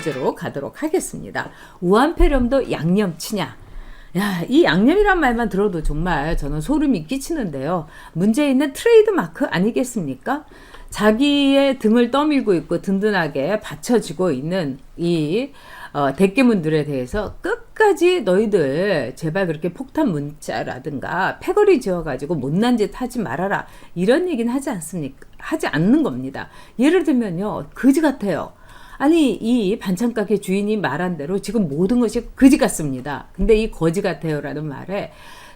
주제로 가도록 하겠습니다. 우한폐렴도 양념치냐? 야, 이 양념이란 말만 들어도 정말 저는 소름이 끼치는데요. 문재인은 트레이드마크 아니겠습니까? 자기의 등을 떠밀고 있고 든든하게 받쳐지고 있는 이 대깨문들에 대해서 끝까지 너희들 제발 그렇게 폭탄 문자라든가 패거리 지어가지고 못난 짓 하지 말아라, 이런 얘기는 하지 않습니까? 하지 않는 겁니다. 예를 들면요, 거지 같아요. 아니, 이 반찬가게 주인이 말한 대로 지금 모든 것이 거지 같습니다. 근데 이 거지 같아요라는 말에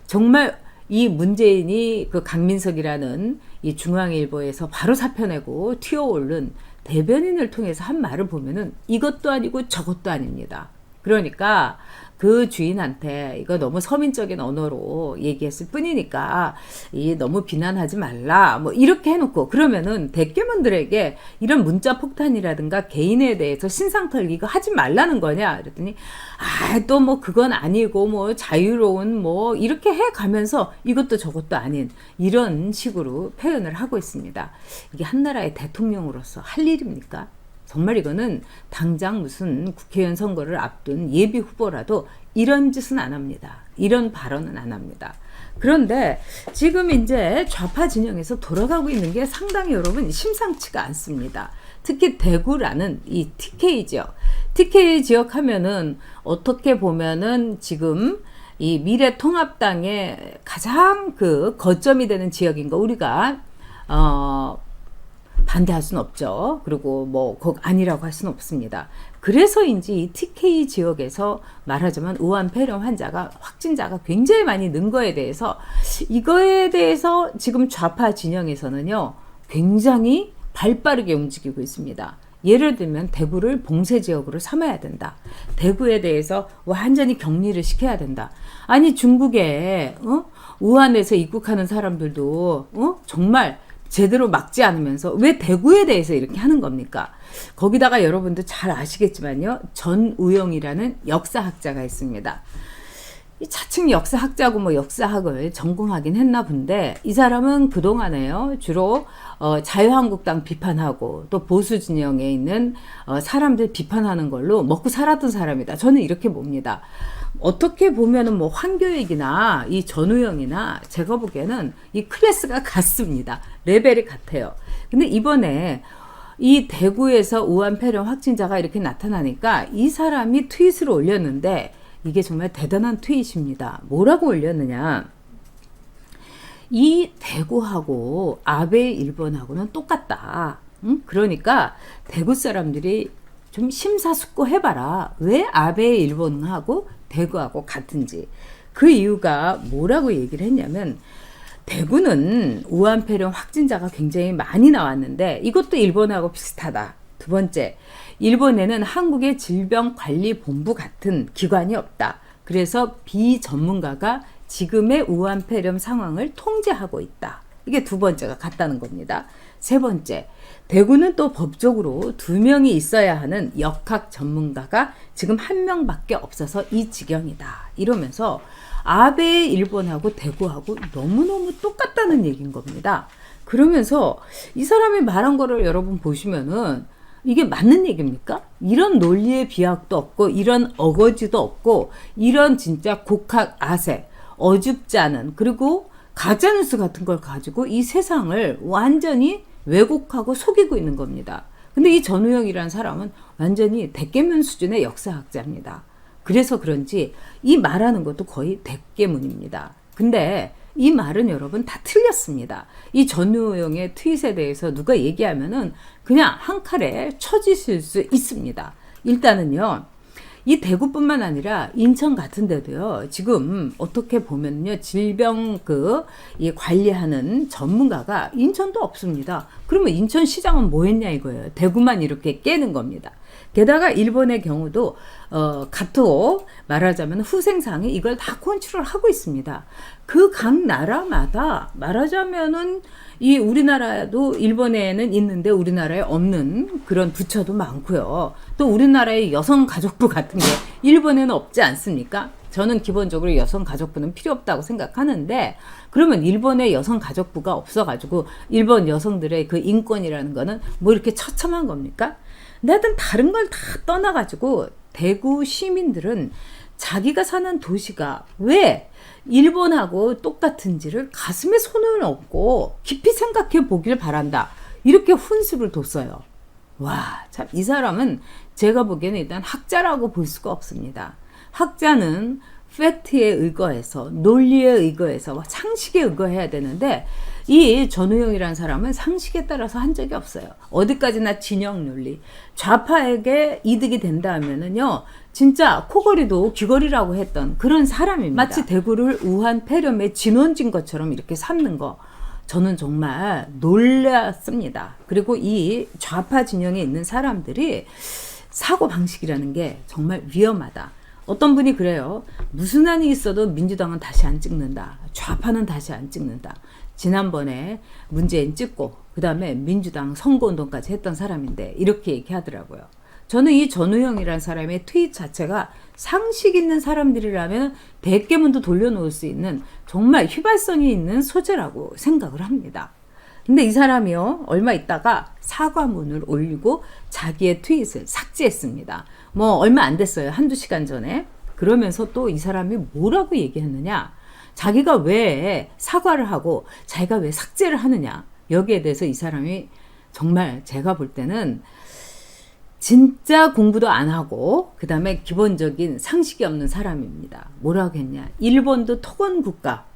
정말 이 문재인이 그 강민석이라는 이 중앙일보에서 바로 사표내고 튀어오른 대변인을 통해서 한 말을 보면은 이것도 아니고 저것도 아닙니다. 그러니까 그 주인한테 이거 너무 서민적인 언어로 얘기했을 뿐이니까 너무 비난하지 말라 뭐 이렇게 해놓고, 그러면은 대깨문들에게 이런 문자 폭탄이라든가 개인에 대해서 신상털기 이거 하지 말라는 거냐 그랬더니 또 뭐 그건 아니고 뭐 자유로운 뭐 이렇게 해가면서 이것도 저것도 아닌 이런 식으로 표현을 하고 있습니다. 이게 한 나라의 대통령으로서 할 일입니까? 정말 이거는 당장 무슨 국회의원 선거를 앞둔 예비 후보라도 이런 짓은 안 합니다. 이런 발언은 안 합니다. 그런데 지금 이제 좌파 진영에서 돌아가고 있는 게 상당히 여러분 심상치가 않습니다. 특히 대구라는 이 TK 지역. TK 지역 하면은 어떻게 보면은 지금 이 미래통합당의 가장 그 거점이 되는 지역인 거 우리가 반대할 수는 없죠. 그리고 뭐 아니라고 할 수는 없습니다. 그래서인지 이 TK 지역에서 말하자면 우한폐렴 확진자가 굉장히 많이 는 거에 대해서 이거에 대해서 지금 좌파 진영에서는요 굉장히 발빠르게 움직이고 있습니다. 예를 들면 대구를 봉쇄 지역으로 삼아야 된다. 대구에 대해서 완전히 격리를 시켜야 된다. 아니 중국에 우한에서 입국하는 사람들도 정말 제대로 막지 않으면서 왜 대구에 대해서 이렇게 하는 겁니까? 거기다가 여러분도 잘 아시겠지만요, 전우영이라는 역사학자가 있습니다. 이 자칭 역사학자고 뭐 역사학을 전공하긴 했나 본데 이 사람은 그동안에요 주로 자유한국당 비판하고 또 보수 진영에 있는 사람들 비판하는 걸로 먹고 살았던 사람이다. 저는 이렇게 봅니다. 어떻게 보면은 뭐 황교익이나 이 전우영이나 제가 보기에는 이 클래스가 같습니다. 레벨이 같아요. 근데 이번에 이 대구에서 우한폐렴 확진자가 이렇게 나타나니까 이 사람이 트윗을 올렸는데 이게 정말 대단한 트윗입니다. 뭐라고 올렸느냐? 이 대구하고 아베 일본하고는 똑같다. 그러니까 대구 사람들이 좀 심사숙고해봐라. 왜 아베 일본하고 대구하고 같은지. 그 이유가 뭐라고 얘기를 했냐면 대구는 우한폐렴 확진자가 굉장히 많이 나왔는데 이것도 일본하고 비슷하다. 두 번째, 일본에는 한국의 질병관리본부 같은 기관이 없다. 그래서 비전문가가 지금의 우한폐렴 상황을 통제하고 있다. 이게 두 번째가 같다는 겁니다. 세 번째, 대구는 또 법적으로 2명이 있어야 하는 역학 전문가가 지금 1명밖에 없어서 이 지경이다. 이러면서 아베 일본하고 대구하고 너무너무 똑같다는 얘기인 겁니다. 그러면서 이 사람이 말한 거를 여러분 보시면은 이게 맞는 얘기입니까? 이런 논리의 비약도 없고 이런 어거지도 없고 이런 진짜 곡학 아세, 어줍지 않은 그리고 가짜뉴스 같은 걸 가지고 이 세상을 완전히 왜곡하고 속이고 있는 겁니다. 근데 이 전우영이라는 사람은 완전히 대깨문 수준의 역사학자입니다. 그래서 그런지 이 말하는 것도 거의 대깨문입니다. 근데 이 말은 여러분 다 틀렸습니다. 이 전우영의 트윗에 대해서 누가 얘기하면은 그냥 한 칼에 쳐지실 수 있습니다. 일단은요, 이 대구뿐만 아니라 인천 같은 데도요, 지금 어떻게 보면요, 질병 이 관리하는 전문가가 인천도 없습니다. 그러면 인천시장은 뭐 했냐 이거예요. 대구만 이렇게 깨는 겁니다. 게다가 일본의 경우도 가토 말하자면 후생상이 이걸 다 컨트롤하고 있습니다. 그 각 나라마다 말하자면은 이 우리나라도 일본에는 있는데 우리나라에 없는 그런 부처도 많고요. 또 우리나라의 여성가족부 같은 게 일본에는 없지 않습니까? 저는 기본적으로 여성가족부는 필요 없다고 생각하는데, 그러면 일본의 여성가족부가 없어가지고 일본 여성들의 그 인권이라는 거는 뭐 이렇게 처참한 겁니까? 하여튼 다른 걸 다 떠나가지고 대구 시민들은 자기가 사는 도시가 왜 일본하고 똑같은지를 가슴에 손을 얹고 깊이 생각해 보길 바란다. 이렇게 훈수를 뒀어요. 와, 참 이 사람은 제가 보기에는 일단 학자라고 볼 수가 없습니다. 학자는 팩트에 의거해서, 논리에 의거해서, 상식에 의거해야 되는데 이 전우영이라는 사람은 상식에 따라서 한 적이 없어요. 어디까지나 진영 논리. 좌파에게 이득이 된다 하면은요, 진짜 코걸이도 귀걸이라고 했던 그런 사람입니다. 마치 대구를 우한 폐렴의 진원지인 것처럼 이렇게 삼는 거. 저는 정말 놀랐습니다. 그리고 이 좌파 진영에 있는 사람들이 사고방식이라는 게 정말 위험하다. 어떤 분이 그래요. 무슨 한이 있어도 민주당은 다시 안 찍는다. 좌파는 다시 안 찍는다. 지난번에 문재인 찍고 그 다음에 민주당 선거운동까지 했던 사람인데 이렇게 얘기하더라고요. 저는 이 전우영이라는 사람의 트윗 자체가 상식 있는 사람들이라면 대깨문도 돌려놓을 수 있는 정말 휘발성이 있는 소재라고 생각을 합니다. 근데 이 사람이요, 얼마 있다가 사과문을 올리고 자기의 트윗을 삭제했습니다. 뭐 얼마 안 됐어요. 한두 시간 전에. 그러면서 또 이 사람이 뭐라고 얘기했느냐. 자기가 왜 사과를 하고 자기가 왜 삭제를 하느냐. 여기에 대해서 이 사람이 정말 제가 볼 때는 진짜 공부도 안 하고 그 다음에 기본적인 상식이 없는 사람입니다. 뭐라고 했냐. 일본도 토건 국가,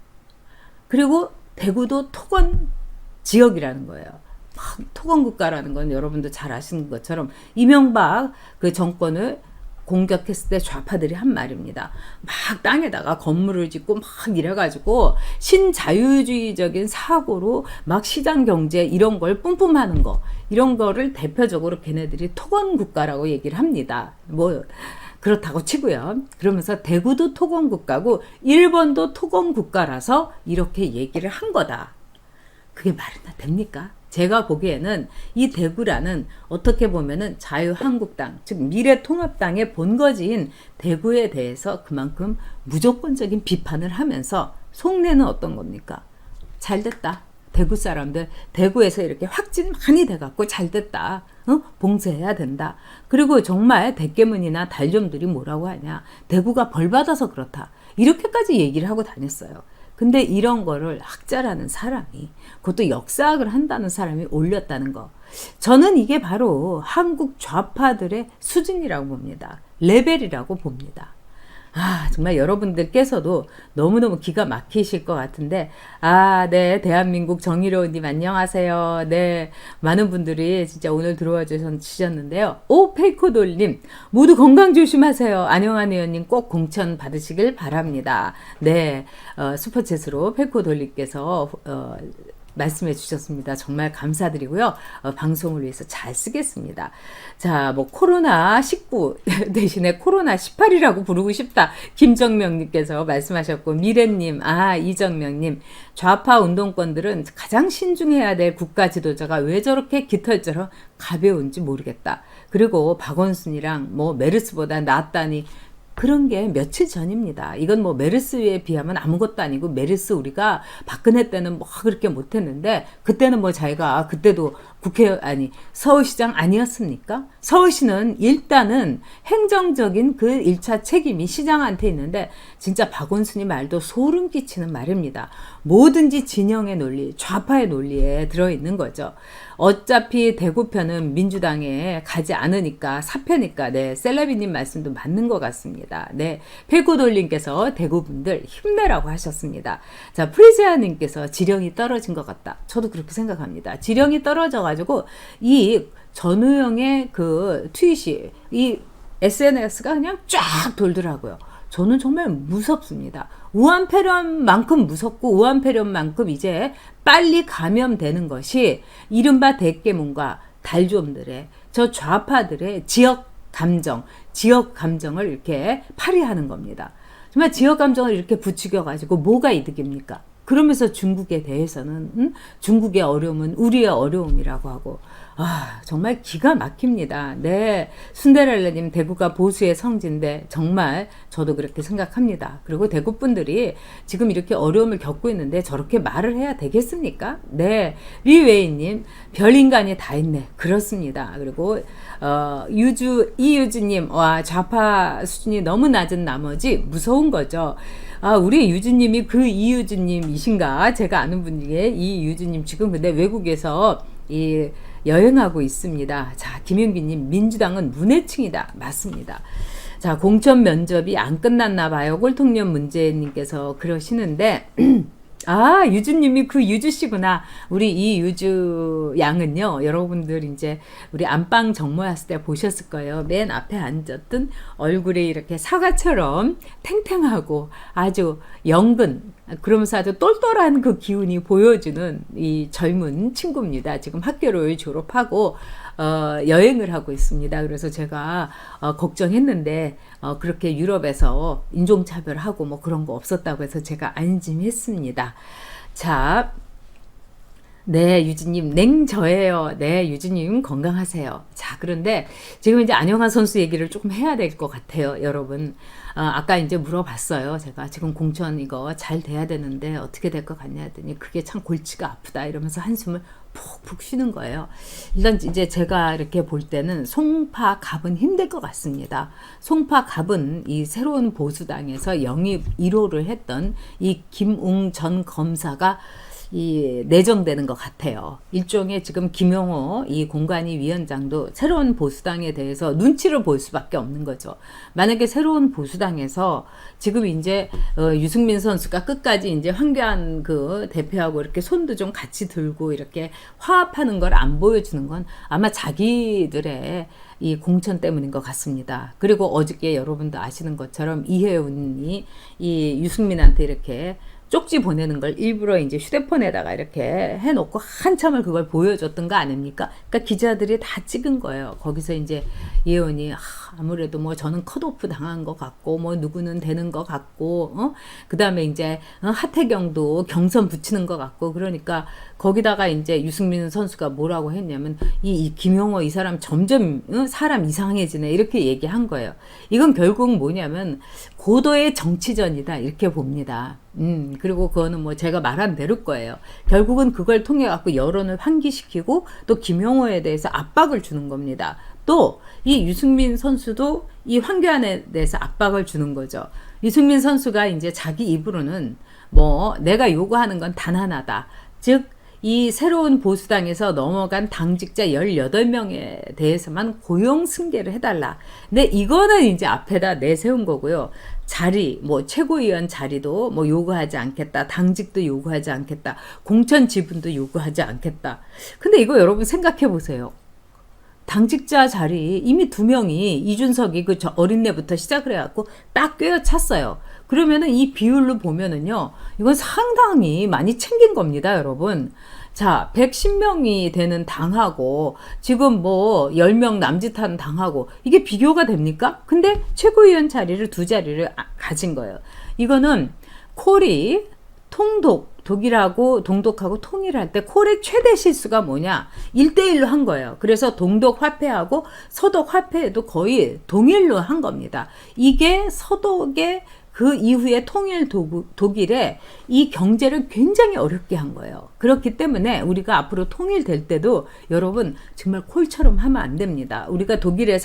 그리고 대구도 토건 지역이라는 거예요. 토건 국가라는 건 여러분도 잘 아시는 것처럼 이명박 그 정권을 공격했을 때 좌파들이 한 말입니다. 막 땅에다가 건물을 짓고 막 이래가지고 신자유주의적인 사고로 막 시장 경제 이런 걸 뿜뿜하는 거, 이런 거를 대표적으로 걔네들이 토건 국가라고 얘기를 합니다. 뭐 그렇다고 치고요. 그러면서 대구도 토건 국가고 일본도 토건 국가라서 이렇게 얘기를 한 거다. 그게 말이 다 됩니까? 제가 보기에는 이 대구라는 어떻게 보면은 자유한국당, 즉 미래통합당의 본거지인 대구에 대해서 그만큼 무조건적인 비판을 하면서 속내는 어떤 겁니까? 잘됐다. 대구 사람들, 대구에서 이렇게 확진 많이 돼갖고 잘됐다. 봉쇄해야 된다. 그리고 정말 대깨문이나 달좀들이 뭐라고 하냐. 대구가 벌받아서 그렇다. 이렇게까지 얘기를 하고 다녔어요. 근데 이런 거를 학자라는 사람이, 그것도 역사학을 한다는 사람이 올렸다는 거. 저는 이게 바로 한국 좌파들의 수준이라고 봅니다. 레벨이라고 봅니다. 아, 정말 여러분들께서도 너무너무 기가 막히실 것 같은데, 네, 대한민국 정의로운님 안녕하세요. 네, 많은 분들이 진짜 오늘 들어와 주셨는데요. 페이코돌님, 모두 건강 조심하세요. 안영환 의원님 꼭 공천 받으시길 바랍니다. 네, 슈퍼챗으로 페이코돌님께서 말씀해 주셨습니다. 정말 감사드리고요. 방송을 위해서 잘 쓰겠습니다. 자, 뭐 코로나19 대신에 코로나18이라고 부르고 싶다. 김정명님께서 말씀하셨고, 미래님, 이정명님, 좌파 운동권들은 가장 신중해야 될 국가 지도자가 왜 저렇게 깃털처럼 가벼운지 모르겠다. 그리고 박원순이랑 뭐 메르스보다 낫다니, 그런 게 며칠 전입니다. 이건 뭐 메르스에 비하면 아무것도 아니고, 메르스 우리가 박근혜 때는 뭐 그렇게 못했는데, 그때는 뭐 자기가 그때도 서울시장 아니었습니까? 서울시는 일단은 행정적인 그 1차 책임이 시장한테 있는데, 진짜 박원순이 말도 소름 끼치는 말입니다. 뭐든지 진영의 논리, 좌파의 논리에 들어있는 거죠. 어차피 대구편은 민주당에 가지 않으니까, 사표니까, 네, 셀레비님 말씀도 맞는 것 같습니다. 네, 페코돌님께서 대구분들 힘내라고 하셨습니다. 자, 프리지아님께서 지령이 떨어진 것 같다. 저도 그렇게 생각합니다. 지령이 떨어져가지고 이 전우영의 그 트윗이 이 SNS가 그냥 쫙 돌더라고요. 저는 정말 무섭습니다. 우한폐렴만큼 무섭고, 우한폐렴만큼 이제 빨리 감염되는 것이 이른바 대깨문과 달좀들의, 저 좌파들의 지역 감정을 이렇게 발휘하는 겁니다. 정말 지역 감정을 이렇게 부추겨가지고 뭐가 이득입니까? 그러면서 중국에 대해서는 중국의 어려움은 우리의 어려움이라고 하고, 정말 기가 막힙니다. 네, 순데렐라님 대구가 보수의 성지인데 정말 저도 그렇게 생각합니다. 그리고 대구 분들이 지금 이렇게 어려움을 겪고 있는데 저렇게 말을 해야 되겠습니까? 네, 리웨이님 별인간이 다 있네. 그렇습니다. 그리고 이유주님 와 좌파 수준이 너무 낮은 나머지 무서운 거죠. 우리 유주님이 그 이유주님이신가? 제가 아는 분 중에 이 유주님 지금 근데 외국에서 여행하고 있습니다. 자, 김윤기님 민주당은 문해층이다. 맞습니다. 자, 공천 면접이 안 끝났나 봐요. 꼴통년 문재인님께서 그러시는데 유주님이 그 유주씨구나. 우리 이 유주 양은요, 여러분들 이제 우리 안방 정모했을 때 보셨을 거예요. 맨 앞에 앉았던 얼굴이 이렇게 사과처럼 탱탱하고 아주 영근, 그러면서 아주 똘똘한 그 기운이 보여주는 이 젊은 친구입니다. 지금 학교를 졸업하고 여행을 하고 있습니다. 그래서 제가 걱정했는데 그렇게 유럽에서 인종차별하고 뭐 그런 거 없었다고 해서 제가 안심했습니다. 자, 네, 유진님, 냉저예요. 네, 유진님 건강하세요. 자, 그런데 지금 이제 안영환 선수 얘기를 조금 해야 될 것 같아요, 여러분. 아까 이제 물어봤어요. 제가 지금 공천 이거 잘 돼야 되는데 어떻게 될 것 같냐 했더니 그게 참 골치가 아프다 이러면서 한숨을 푹푹 쉬는 거예요. 일단 이제 제가 이렇게 볼 때는 송파 갑은 힘들 것 같습니다. 송파 갑은 이 새로운 보수당에서 영입 1호를 했던 이 김웅 전 검사가 내정되는 것 같아요. 일종의 지금 김용호 이 공관위 위원장도 새로운 보수당에 대해서 눈치를 볼 수밖에 없는 거죠. 만약에 새로운 보수당에서 지금 이제 유승민 선수가 끝까지 이제 황교안 그 대표하고 이렇게 손도 좀 같이 들고 이렇게 화합하는 걸 안 보여주는 건 아마 자기들의 이 공천 때문인 것 같습니다. 그리고 어저께 여러분도 아시는 것처럼 이혜훈이 이 유승민한테 이렇게 쪽지 보내는 걸 일부러 이제 휴대폰에다가 이렇게 해놓고 한참을 그걸 보여줬던 거 아닙니까? 그러니까 기자들이 다 찍은 거예요. 거기서 이제 예원이 아무래도 뭐 저는 컷오프 당한 것 같고 뭐 누구는 되는 것 같고 그 다음에 이제 하태경도 경선 붙이는 것 같고 그러니까 거기다가 이제 유승민 선수가 뭐라고 했냐면 이 김용호 이 사람 점점 사람 이상해지네 이렇게 얘기한 거예요. 이건 결국 뭐냐면 고도의 정치전이다 이렇게 봅니다. 그리고 그거는 뭐 제가 말한 대로 거예요. 결국은 그걸 통해 갖고 여론을 환기시키고 또 김용호에 대해서 압박을 주는 겁니다. 또 이 유승민 선수도 이 황교안에 대해서 압박을 주는 거죠. 유승민 선수가 이제 자기 입으로는 뭐 내가 요구하는 건 단 하나다. 즉 이 새로운 보수당에서 넘어간 당직자 18명에 대해서만 고용 승계를 해달라. 근데 이거는 이제 앞에다 내세운 거고요. 자리, 뭐 최고위원 자리도 뭐 요구하지 않겠다. 당직도 요구하지 않겠다. 공천 지분도 요구하지 않겠다. 근데 이거 여러분 생각해 보세요. 당직자 자리 이미 2명이 이준석이 그 어린애부터 시작을 해갖고 딱 꿰어찼어요. 그러면은 이 비율로 보면은요, 이건 상당히 많이 챙긴 겁니다, 여러분. 자, 110명이 되는 당하고, 지금 뭐 10명 남짓한 당하고, 이게 비교가 됩니까? 근데 최고위원 자리를 2자리를 가진 거예요. 이거는 콜이 독일하고 동독하고 통일할 때 콜의 최대 실수가 뭐냐? 1대1로 한 거예요. 그래서 동독 화폐하고 서독 화폐도 거의 동일로 한 겁니다. 이게 서독의 그 이후에 통일 독일에 이 경제를 굉장히 어렵게 한 거예요. 그렇기 때문에 우리가 앞으로 통일될 때도 여러분 정말 콜처럼 하면 안 됩니다. 우리가 독일의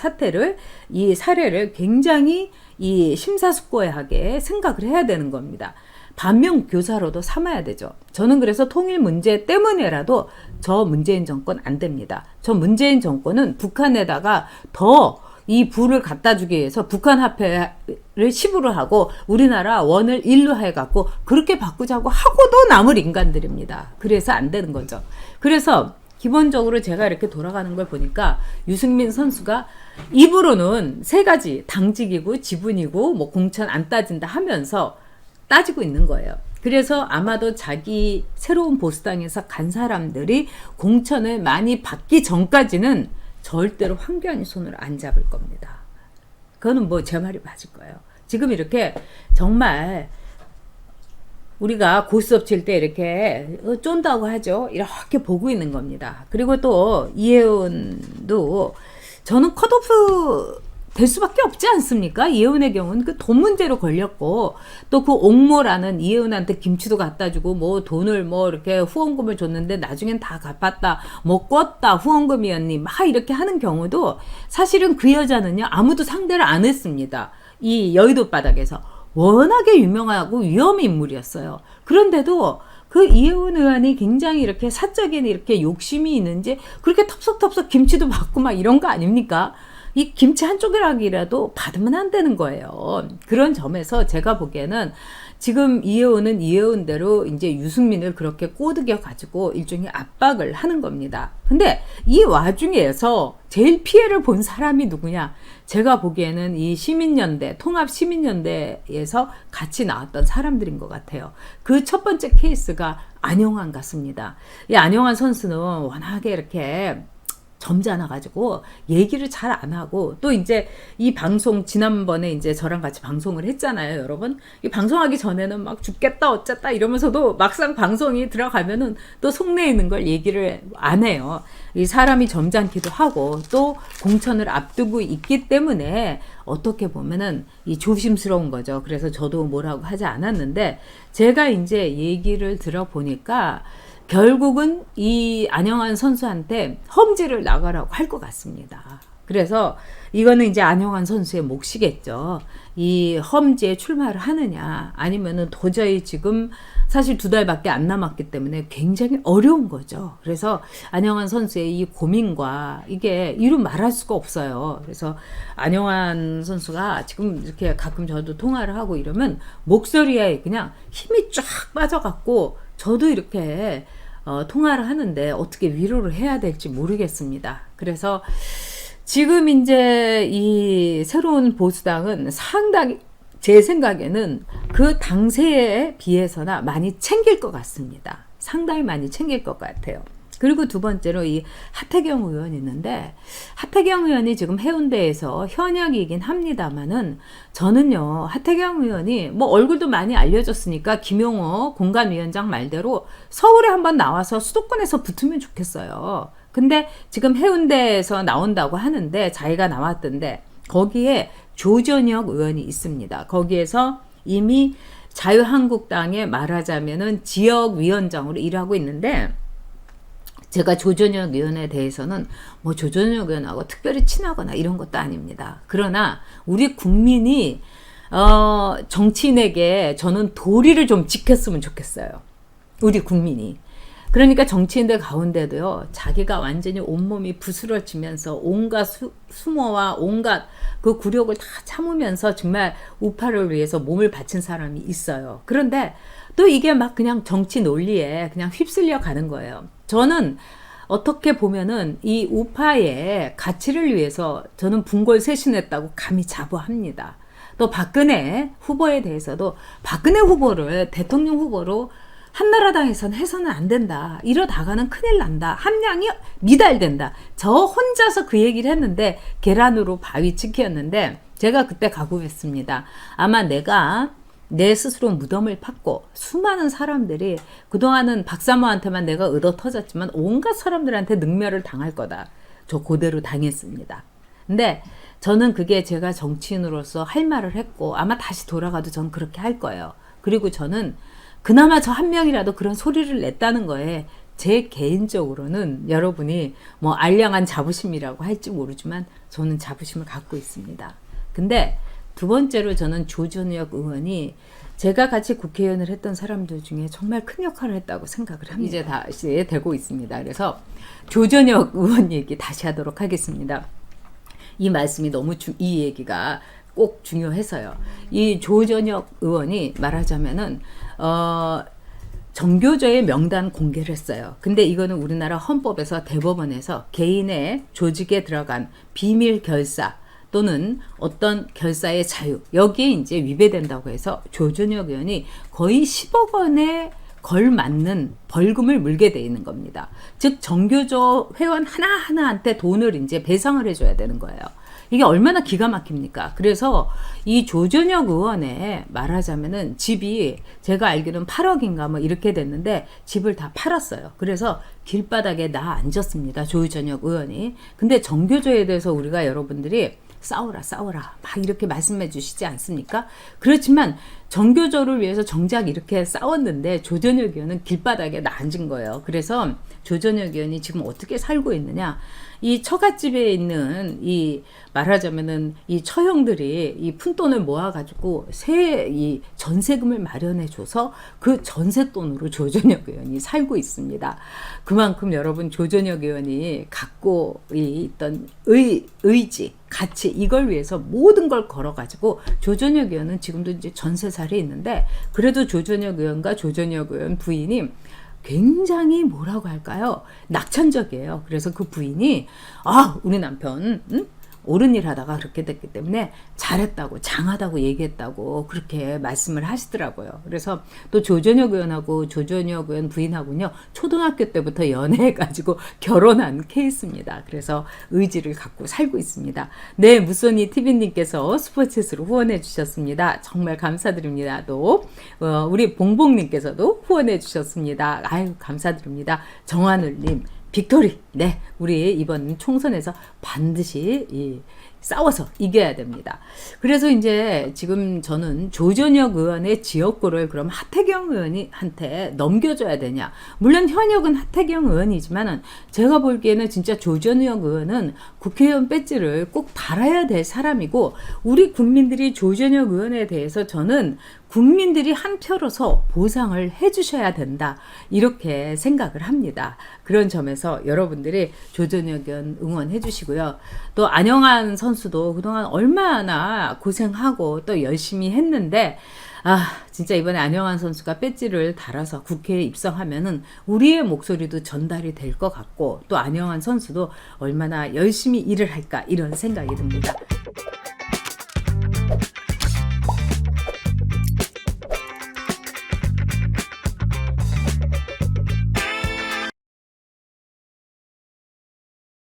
이 사례를 굉장히 심사숙고하게 생각을 해야 되는 겁니다. 반면 교사로도 삼아야 되죠. 저는 그래서 통일 문제 때문에라도 저 문재인 정권 안 됩니다. 저 문재인 정권은 북한에다가 더 이 부를 갖다 주기 위해서 북한 화폐를 10으로 하고 우리나라 원을 1로 해갖고 그렇게 바꾸자고 하고도 남을 인간들입니다. 그래서 안 되는 거죠. 그래서 기본적으로 제가 이렇게 돌아가는 걸 보니까 유승민 선수가 입으로는 3가지 당직이고 지분이고 뭐 공천 안 따진다 하면서 따지고 있는 거예요. 그래서 아마도 자기 새로운 보수당에서 간 사람들이 공천을 많이 받기 전까지는 절대로 황교안이 손을 안 잡을 겁니다. 그거는 뭐 제 말이 맞을 거예요. 지금 이렇게 정말 우리가 고스톱 칠 때 이렇게 쫀다고 하죠. 이렇게 보고 있는 겁니다. 그리고 또 이혜은도 저는 컷오프 될 수밖에 없지 않습니까? 이혜은의 경우는 그 돈 문제로 걸렸고 또 그 옥모라는 이혜은한테 김치도 갖다 주고 뭐 돈을 뭐 이렇게 후원금을 줬는데 나중엔 다 갚았다 뭐 껐다 후원금이었니 막 이렇게 하는 경우도 사실은 그 여자는요 아무도 상대를 안 했습니다. 이 여의도 바닥에서 워낙에 유명하고 위험 인물이었어요. 그런데도 그 이혜원 의원이 굉장히 이렇게 사적인 이렇게 욕심이 있는지 그렇게 텁석텁석 김치도 받고 막 이런 거 아닙니까? 이 김치 한 조각이라도 받으면 안 되는 거예요. 그런 점에서 제가 보기에는 지금 이혜원은 이혜원대로 이제 유승민을 그렇게 꼬드겨 가지고 일종의 압박을 하는 겁니다. 근데 이 와중에서 제일 피해를 본 사람이 누구냐? 제가 보기에는 이 시민연대, 통합시민연대에서 같이 나왔던 사람들인 것 같아요. 그 첫 번째 케이스가 안영환 같습니다. 이 안영환 선수는 워낙에 이렇게 점잖아가지고 얘기를 잘 안 하고 또 이제 이 방송 지난번에 이제 저랑 같이 방송을 했잖아요, 여러분. 이 방송하기 전에는 막 죽겠다 어쨌다 이러면서도 막상 방송이 들어가면은 또 속내에 있는 걸 얘기를 안 해요. 이 사람이 점잖기도 하고 또 공천을 앞두고 있기 때문에 어떻게 보면은 이 조심스러운 거죠. 그래서 저도 뭐라고 하지 않았는데 제가 이제 얘기를 들어보니까 결국은 이 안영환 선수한테 험지를 나가라고 할 것 같습니다. 그래서 이거는 이제 안영환 선수의 몫이겠죠. 이 험지에 출마를 하느냐 아니면은 도저히 지금 사실 2달밖에 안 남았기 때문에 굉장히 어려운 거죠. 그래서 안영환 선수의 이 고민과 이게 이루 말할 수가 없어요. 그래서 안영환 선수가 지금 이렇게 가끔 저도 통화를 하고 이러면 목소리에 그냥 힘이 쫙 빠져갖고 저도 이렇게 통화를 하는데 어떻게 위로를 해야 될지 모르겠습니다. 그래서 지금 이제 이 새로운 보수당은 상당히 제 생각에는 그 당세에 비해서나 많이 챙길 것 같습니다. 상당히 많이 챙길 것 같아요. 그리고 두 번째로 이 하태경 의원이 있는데 하태경 의원이 지금 해운대에서 현역이긴 합니다만은 저는요 하태경 의원이 뭐 얼굴도 많이 알려졌으니까 김용호 공관위원장 말대로 서울에 한번 나와서 수도권에서 붙으면 좋겠어요. 근데 지금 해운대에서 나온다고 하는데 자기가 나왔던데 거기에 조전혁 의원이 있습니다. 거기에서 이미 자유한국당에 말하자면은 지역위원장으로 일하고 있는데 제가 조전혁 의원에 대해서는 뭐 조전혁 의원하고 특별히 친하거나 이런 것도 아닙니다. 그러나 우리 국민이 정치인에게 저는 도리를 좀 지켰으면 좋겠어요. 우리 국민이. 그러니까 정치인들 가운데도요, 자기가 완전히 온몸이 부스러지면서 온갖 수모와 온갖 그 굴욕을 다 참으면서 정말 우파를 위해서 몸을 바친 사람이 있어요. 그런데 또 이게 막 그냥 정치 논리에 그냥 휩쓸려 가는 거예요. 저는 어떻게 보면은 이 우파의 가치를 위해서 저는 분골쇄신했다고 감히 자부합니다. 또 박근혜 후보에 대해서도 박근혜 후보를 대통령 후보로 한나라당에서는 해서는 안 된다. 이러다가는 큰일 난다. 함량이 미달된다. 저 혼자서 그 얘기를 했는데 계란으로 바위 치키였는데 제가 그때 각오했습니다. 아마 내가 내 스스로 무덤을 팠고 수많은 사람들이 그동안은 박사모한테만 내가 얻어 터졌지만 온갖 사람들한테 능멸을 당할 거다. 저 그대로 당했습니다. 근데 저는 그게 제가 정치인으로서 할 말을 했고 아마 다시 돌아가도 전 그렇게 할 거예요. 그리고 저는 그나마 저 한 명이라도 그런 소리를 냈다는 거에 제 개인적으로는 여러분이 뭐 알량한 자부심이라고 할지 모르지만 저는 자부심을 갖고 있습니다. 근데 두 번째로 저는 조전혁 의원이 제가 같이 국회의원을 했던 사람들 중에 정말 큰 역할을 했다고 생각을 합니다. 이제 다시 되고 있습니다. 그래서 조전혁 의원 얘기 다시 하도록 하겠습니다. 이 말씀이 너무 이 얘기가 꼭 중요해서요. 이 조전혁 의원이 말하자면은 정교조의 명단 공개를 했어요. 근데 이거는 우리나라 헌법에서 대법원에서 개인의 조직에 들어간 비밀 결사 또는 어떤 결사의 자유 여기에 이제 위배된다고 해서 조전혁 의원이 거의 10억 원에 걸맞는 벌금을 물게 돼 있는 겁니다. 즉 정교조 회원 하나하나한테 돈을 이제 배상을 해줘야 되는 거예요. 이게 얼마나 기가 막힙니까? 그래서 이 조전혁 의원의 말하자면은 집이 제가 알기로는 8억인가 뭐 이렇게 됐는데 집을 다 팔았어요. 그래서 길바닥에 나 앉았습니다. 조전혁 의원이. 근데 정교조에 대해서 우리가 여러분들이 싸워라 막 이렇게 말씀해 주시지 않습니까? 그렇지만 정교조를 위해서 정작 이렇게 싸웠는데 조전혁 의원은 길바닥에 나 앉은 거예요. 그래서 조전혁 의원이 지금 어떻게 살고 있느냐? 이 처갓집에 있는 이 말하자면은 이 처형들이 이 푼돈을 모아가지고 이 전세금을 마련해줘서 그 전세돈으로 조전혁 의원이 살고 있습니다. 그만큼 여러분 조전혁 의원이 갖고 있던 의지, 가치 이걸 위해서 모든 걸 걸어가지고 조전혁 의원은 지금도 이제 전세살이 있는데 그래도 조전혁 의원과 조전혁 의원 부인이 굉장히 뭐라고 할까요? 낙천적이에요. 그래서 그 부인이 우리 남편 옳은 일 하다가 그렇게 됐기 때문에 잘했다고 장하다고 얘기했다고 그렇게 말씀을 하시더라고요. 그래서 또 조전혁 의원하고 조전혁 의원 부인하고는요 초등학교 때부터 연애해가지고 결혼한 케이스입니다. 그래서 의지를 갖고 살고 있습니다. 네, 무소니 TV님께서 슈퍼챗으로 후원해 주셨습니다. 정말 감사드립니다. 또 우리 봉봉님께서도 후원해 주셨습니다. 아유 감사드립니다. 정하늘님 빅토리. 네, 우리 이번 총선에서 반드시 싸워서 이겨야 됩니다. 그래서 이제 지금 저는 조전혁 의원의 지역구를 그럼 하태경 의원한테 넘겨줘야 되냐. 물론 현역은 하태경 의원이지만은 제가 보기에는 진짜 조전혁 의원은 국회의원 배지를 꼭 달아야 될 사람이고 우리 국민들이 조전혁 의원에 대해서 저는 국민들이 한 표로서 보상을 해주셔야 된다. 이렇게 생각을 합니다. 그런 점에서 여러분들이 조전혁 의원 응원해 주시고요. 또 안영환 선수도 그동안 얼마나 고생하고 또 열심히 했는데 진짜 이번에 안영환 선수가 배지를 달아서 국회에 입성하면은 우리의 목소리도 전달이 될 것 같고 또 안영환 선수도 얼마나 열심히 일을 할까 이런 생각이 듭니다.